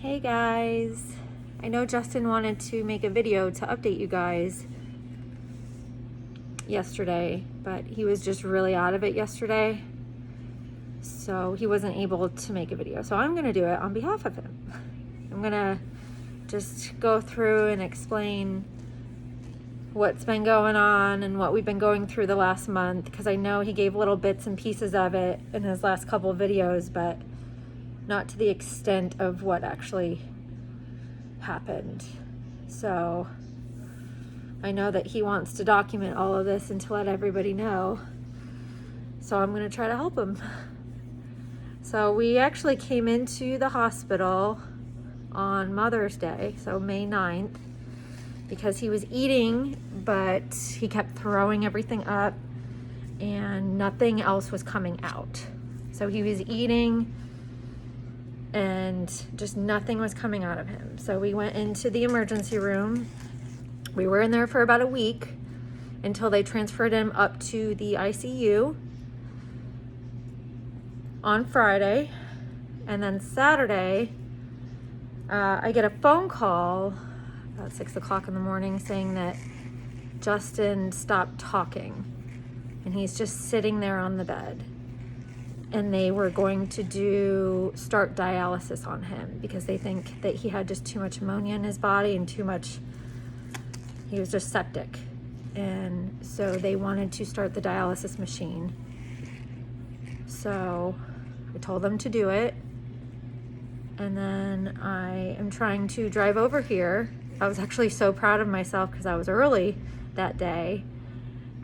Hey guys, I know Justin wanted to make a video to update you guys yesterday, but he was just really out of it yesterday, so he wasn't able to make a video. So I'm gonna do it on behalf of him. I'm gonna just go through and explain what's been going on and what we've been going through the last month, because I know he gave little bits and pieces of it in his last couple of videos, but not to the extent of what actually happened. So I know that he wants to document all of this and to let everybody know. So I'm going to try to help him. So we actually came into the hospital on Mother's Day, so May 9th, because he was eating, but he kept throwing everything up and nothing else was coming out. So he was eating and just nothing was coming out of him. So we went into the emergency room. We were in there for about a week until they transferred him up to the ICU on Friday. And then Saturday, I get a phone call about 6 o'clock in the morning saying that Justin stopped talking and he's just sitting there on the bed. And they were going to start dialysis on him because they think that he had just too much ammonia in his body and he was just septic. And so they wanted to start the dialysis machine. So I told them to do it. And then I am trying to drive over here. I was actually so proud of myself because I was early that day.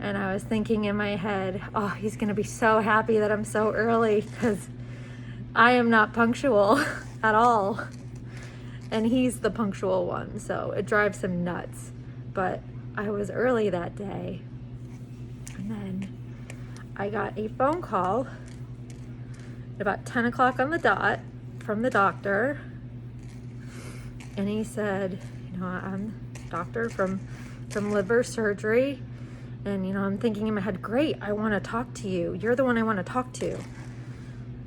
And I was thinking in my head, oh, he's gonna be so happy that I'm so early because I am not punctual at all. And he's the punctual one, so it drives him nuts. But I was early that day. And then I got a phone call at about 10 o'clock on the dot from the doctor. And he said, I'm a doctor from liver surgery. And, I'm thinking in my head, great, I want to talk to you. You're the one I want to talk to.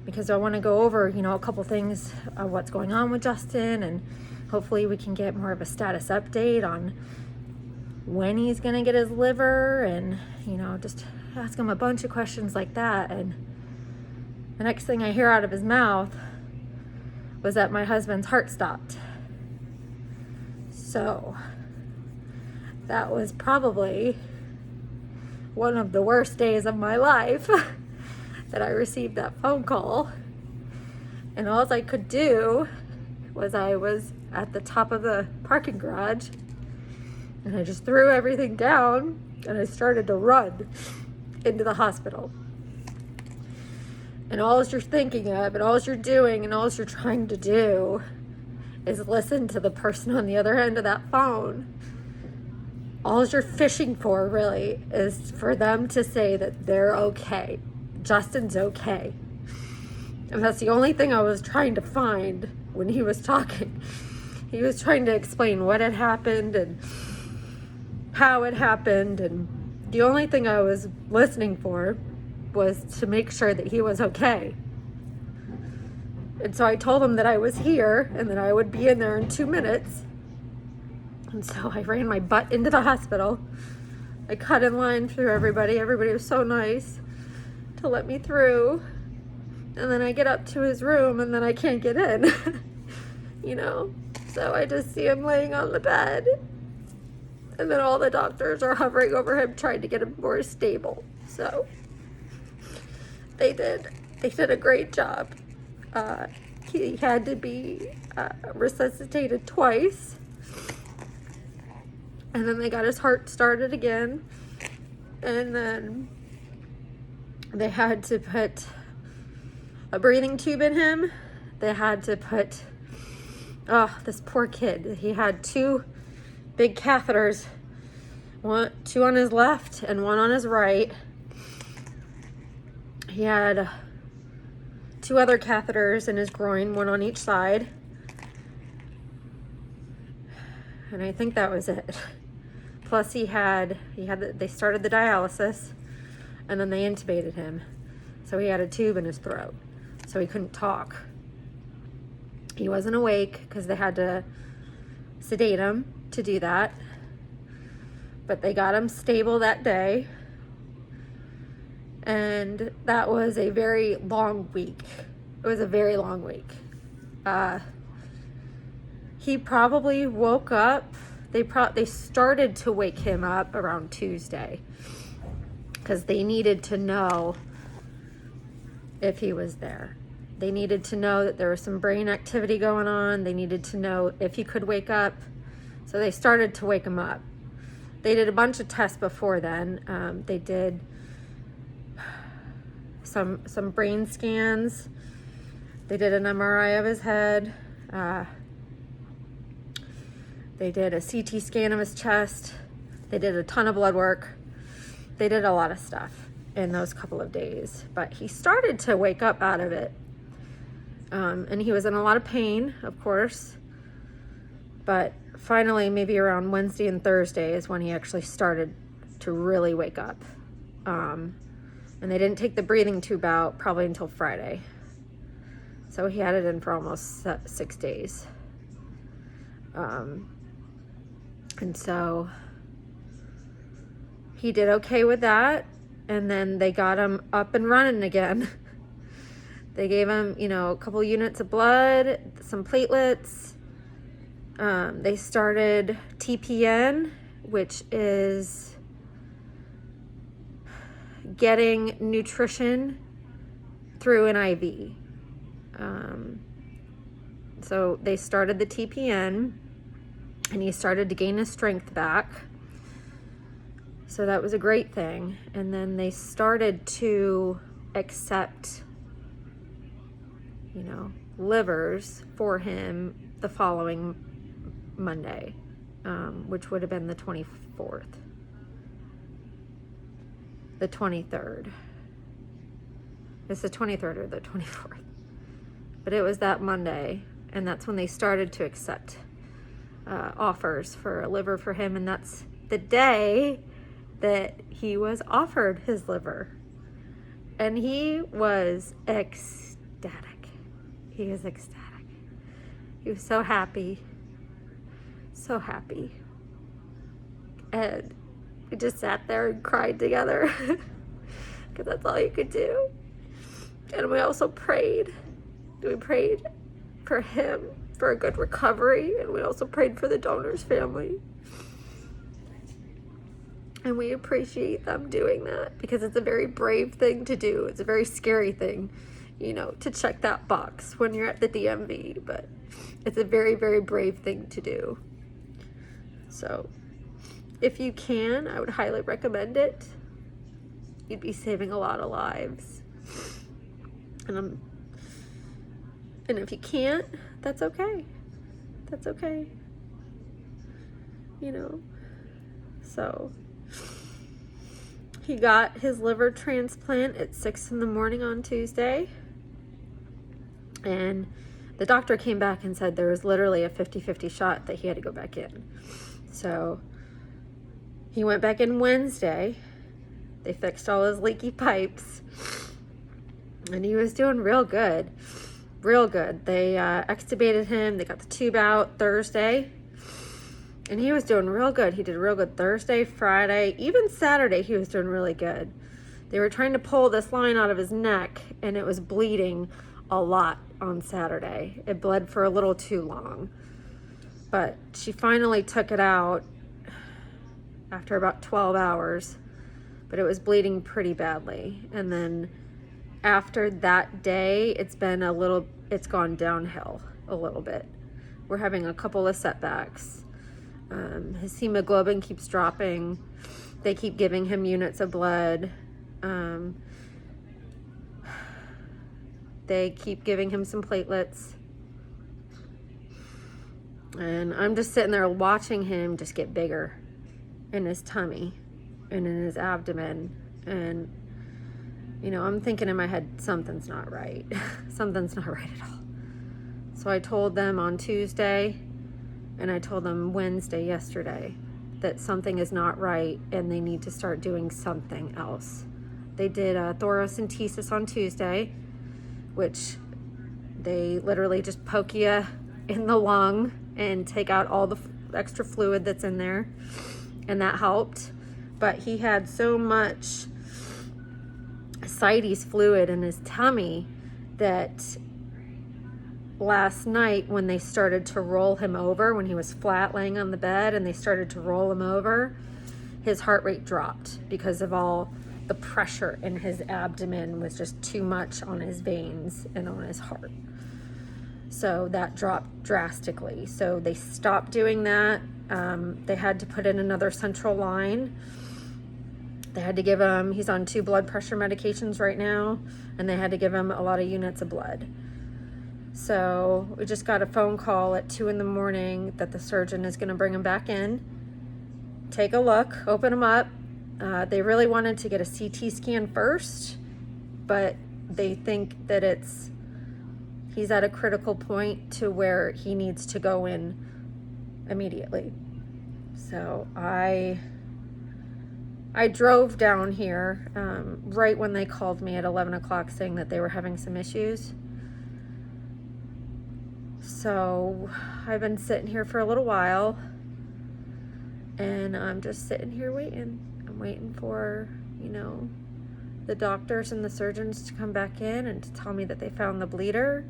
Because I want to go over, a couple things of what's going on with Justin. And hopefully we can get more of a status update on when he's going to get his liver. And, just ask him a bunch of questions like that. And the next thing I hear out of his mouth was that my husband's heart stopped. So that was probably one of the worst days of my life that I received that phone call. And all I could do was I was at the top of the parking garage and I just threw everything down and I started to run into the hospital. And all you're thinking of and all you're doing and all you're trying to do is listen to the person on the other end of that phone. All you're fishing for, really, is for them to say that they're okay. Justin's okay. And that's the only thing I was trying to find when he was talking. He was trying to explain what had happened and how it happened. And the only thing I was listening for was to make sure that he was okay. And so I told him that I was here and that I would be in there in 2 minutes. And so I ran my butt into the hospital. I cut in line through everybody. Everybody was so nice to let me through. And then I get up to his room and then I can't get in. So I just see him laying on the bed. And then all the doctors are hovering over him trying to get him more stable. So they did a great job. He had to be resuscitated twice. And then they got his heart started again. And then they had to put a breathing tube in him. They had to put, this poor kid. He had 2 big catheters, 2 on his left and 1 on his right. He had 2 other catheters in his groin, 1 on each side. And I think that was it. Plus they started the dialysis and then they intubated him. So he had a tube in his throat. So he couldn't talk. He wasn't awake because they had to sedate him to do that. But they got him stable that day. And that was a very long week. It was a very long week. He probably woke up. They started to wake him up around Tuesday because they needed to know if he was there. They needed to know that there was some brain activity going on. They needed to know if he could wake up. So they started to wake him up. They did a bunch of tests before then. They did some brain scans. They did an MRI of his head. They did a CT scan of his chest. They did a ton of blood work. They did a lot of stuff in those couple of days. But he started to wake up out of it. And he was in a lot of pain, of course. But finally, maybe around Wednesday and Thursday is when he actually started to really wake up. And they didn't take the breathing tube out probably until Friday. So he had it in for almost 6 days. And so he did okay with that. And then they got him up and running again. They gave him, a couple units of blood, some platelets. They started TPN, which is getting nutrition through an IV. So they started the TPN, and he started to gain his strength back. So that was a great thing. And then they started to accept, livers for him the following Monday, which would have been the 24th. The 23rd. It's the 23rd or the 24th. But it was that Monday, and that's when they started to accept offers for a liver for him, and that's the day that he was offered his liver. And he was ecstatic. He was ecstatic. He was so happy. So happy. And we just sat there and cried together because that's all you could do. And we also prayed. We prayed for him for a good recovery, and we also prayed for the donor's family. And we appreciate them doing that because it's a very brave thing to do. It's a very scary thing, to check that box when you're at the DMV, but it's a very, very brave thing to do. So if you can, I would highly recommend it. You'd be saving a lot of lives. And if you can't, that's okay. That's okay. So he got his liver transplant at 6 a.m. on Tuesday. And the doctor came back and said there was literally a 50-50 shot that he had to go back in. So he went back in Wednesday. They fixed all his leaky pipes. And he was doing real good. Real good. They extubated him. They got the tube out Thursday. And he was doing real good. He did real good Thursday, Friday, even Saturday he was doing really good. They were trying to pull this line out of his neck, and it was bleeding a lot on Saturday. It bled for a little too long. But she finally took it out after about 12 hours. But it was bleeding pretty badly. And then after that day, it's gone downhill a little bit. We're having a couple of setbacks. His hemoglobin keeps dropping. They keep giving him units of blood. They keep giving him some platelets. And I'm just sitting there watching him just get bigger in his tummy and in his abdomen. And, I'm thinking in my head, something's not right. Something's not right at all. So I told them on Tuesday, and I told them Wednesday, yesterday, that something is not right and they need to start doing something else. They did a thoracentesis on Tuesday, which They literally just poke you in the lung and take out all the extra fluid that's in there, and that helped. But he had so much ascites fluid in his tummy that last night when they started to roll him over, when he was flat laying on the bed and they started to roll him over, his heart rate dropped because of all the pressure in his abdomen was just too much on his veins and on his heart. So that dropped drastically. So they stopped doing that. They had to put in another central line. They had to give him, he's on 2 blood pressure medications right now, and they had to give him a lot of units of blood. So we just got a phone call at 2 in the morning that the surgeon is going to bring him back in, take a look, open him up. They really wanted to get a CT scan first, but they think that he's at a critical point to where he needs to go in immediately. So I drove down here right when they called me at 11 o'clock saying that they were having some issues. So I've been sitting here for a little while, and I'm just sitting here waiting. I'm waiting for, the doctors and the surgeons to come back in and to tell me that they found the bleeder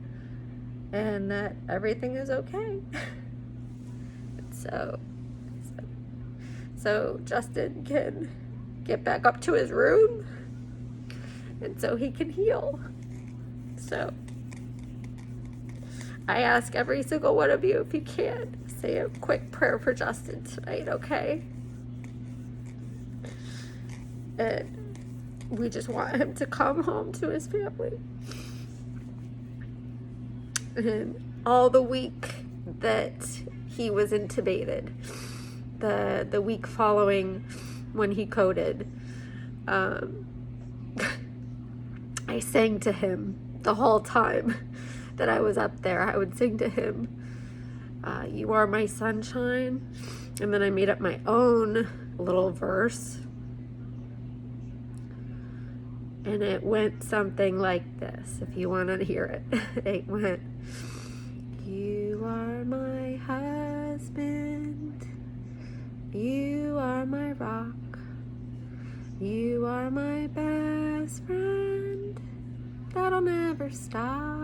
and that everything is okay. So Justin can get back up to his room, and so he can heal. So I ask every single one of you, if you can, say a quick prayer for Justin tonight, okay? And we just want him to come home to his family. And all the week that he was intubated, the week following when he coded, I sang to him the whole time that I was up there. I would sing to him, "You are my sunshine," and then I made up my own little verse, and it went something like this, if you want to hear it. It went, "You are my husband, you are my rock, you are my best friend, that'll never stop.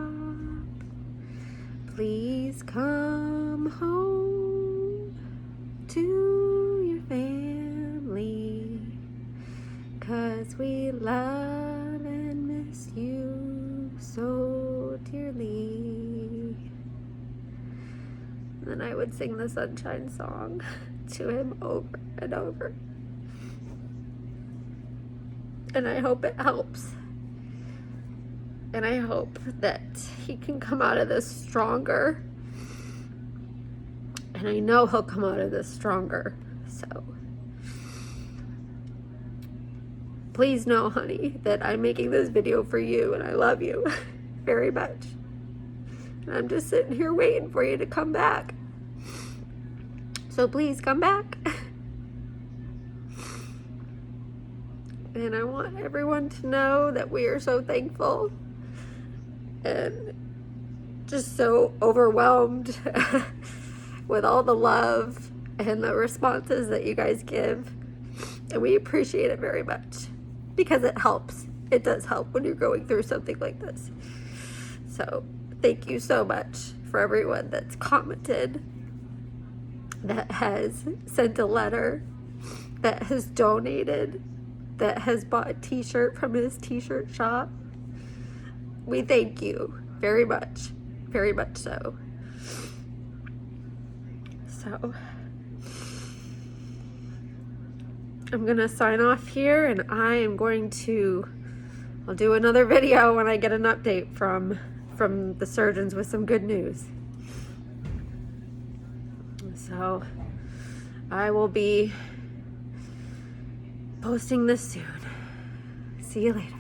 Please come home to your family, 'cause we love and miss you so dearly." And then I would sing the Sunshine Song to him over and over. And I hope it helps. And I hope that he can come out of this stronger. And I know he'll come out of this stronger. So please know, honey, that I'm making this video for you, and I love you very much. And I'm just sitting here waiting for you to come back. So please come back. And I want everyone to know that we are so thankful and just so overwhelmed with all the love and the responses that you guys give. And we appreciate it very much, because it helps. It does help when you're going through something like this. So thank you so much for everyone that's commented, that has sent a letter, that has donated, that has bought a t-shirt from his t-shirt shop. We thank you very much so. So I'm gonna sign off here, and I'll do another video when I get an update from the surgeons with some good news. So I will be posting this soon. See you later.